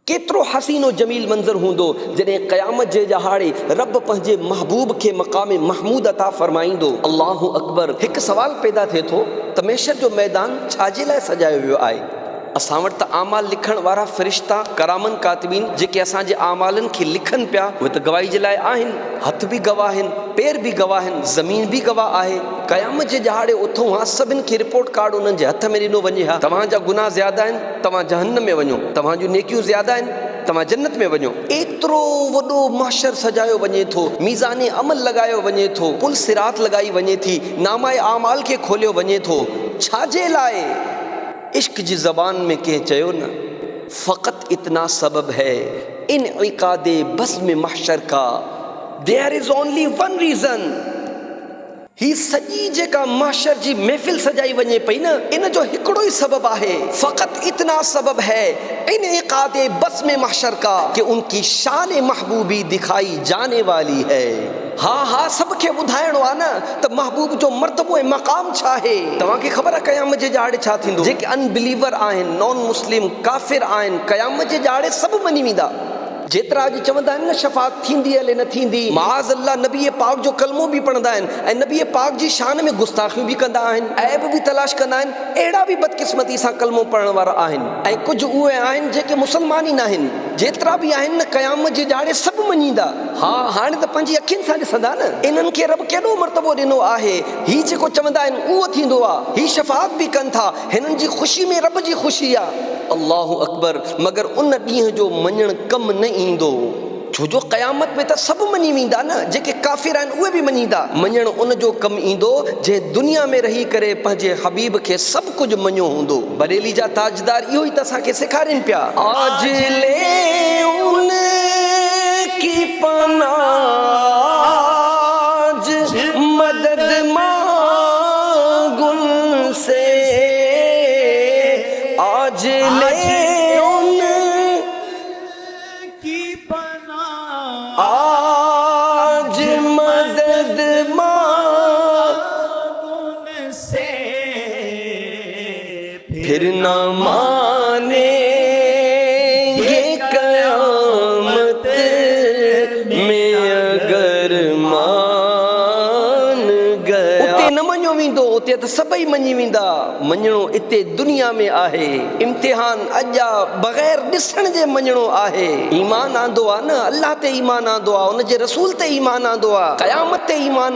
केतरो हसीनो जमील मंज़र हूंदो जॾहिं क़यामत जे ॾहाड़े रब पंहिंजे महबूब खे मक़ाम महमूद अता फ़रमाईंदो। अल्लाहु अकबर। हिकु सवाल पैदा थिए थो त महशर जो मैदान छाजे लाइ सजायो वियो आहे? असां वटि त आमाल लिखण वारा फ़रिश्ता करामन कातिबीन जेके असांजे आमालनि खे लिखनि पिया उहे त गवाही जे लाइ आहिनि। हथ बि गवाह आहिनि, पेर बि गवाह आहिनि, ज़मीन बि गवाह आहे। क़यामत जे ॾहाड़े उथूं हा सभिनि खे रिपोर्ट कार्ड उन्हनि जे हथ में ॾिनो वञे हा, तव्हांजा गुनाह ज़्यादा आहिनि, तव्हां जहन्नम में वञो, तव्हां जूं नेकियूं ज़्यादा आहिनि, तव्हां जन्नत में वञो। एतिरो वॾो महशर सजायो वञे थो, मीज़ाने अमल लॻायो वञे थो, पुल सिरात लॻाई वञे थी, नामाए आमाल खे खोलियो वञे थो। छाजे लाइ? इश्क जी ज़बान में कंहिं चयो न, फ़क़त इतना सबब है इन इक़ादे बस में महशर का, there is only one reason. ही सॼी जेका महशर जी महफ़िल सजाई वञे पई न, इन जो हिकिड़ो ई सबब आहे। फ़क़त इतना सबब है इन इक़ादे बस में महशर का कि उनकी शान महबूबी दिखाई जाने वाली है। हा सभ खे ॿुधाइणो आहे न त महबूब जो मर्तबो ऐं मक़ाम छा आहे। तव्हांखे ख़बर आहे क़यामत जे ॾहाड़े छा थींदो? जेके अनबिलीवर आहिनि, नॉन मुस्लिम, काफ़िर आहिनि, क़यामत जे ॾहाड़े सभु मञी वेंदा। जेतिरा अॼु चवंदा आहिनि न शफ़ाअत थींदी हले न थींदी, माज़ अल्लाह नबी पाक जो कलमो बि पढ़ंदा आहिनि ऐं नबी पाक जी शान में गुस्ताखियूं बि कंदा आहिनि, ऐब बि तलाश कंदा आहिनि। अहिड़ा बि बदकिस्मती सां कलमो पढ़ण वारा आहिनि ऐं कुझु उहे आहिनि जेके मुसलमान ई न आहिनि। जेतिरा बि आहिनि न क़यामत जे ॾहाड़े सभु मञींदा। हाणे त पंहिंजी अखियुनि सां ॾिसंदा न, इन्हनि खे रब केॾो मर्तबो ॾिनो आहे। ही जेको चवंदा आहिनि उहो थींदो आहे, ही शफ़ाअत बि कनि था, हिननि जी ख़ुशी में रब जी ख़ुशी आहे। अल्लाहु अकबर। मगर उन ॾींहं जो मञणु कमु न ईंदो, छो जो क़यामत में त सभु मञी वेंदा न, जेके काफ़िर आहिनि उहे बि मञींदा। मञणु उन जो कमु ईंदो जंहिं दुनिया में रही करे पंहिंजे हबीब खे सभु कुझु मञियो हूंदो। बरेली जा ताजदार इहो ई त असांखे सेखारनि पिया। आज ले उन की पनाज मदद मांगुन से, आज ले उन की पनाज आज मदद मांगुन से, फिर न मानेंगे क़यामत में अगर मान गया। उते न मञियो वेंदो, उते त सभई मञी वेंदा। मञणो इते दुनिया में आहे, इम्तिहान अॼा बग़ैर ॾिसण जे मञणो आहे। ईमान आंदो आहे न, अल्लाह ते ईमान आंदो आहे, उन जे रसूल ते ईमान आंदो आहे, क़यामत ते ईमान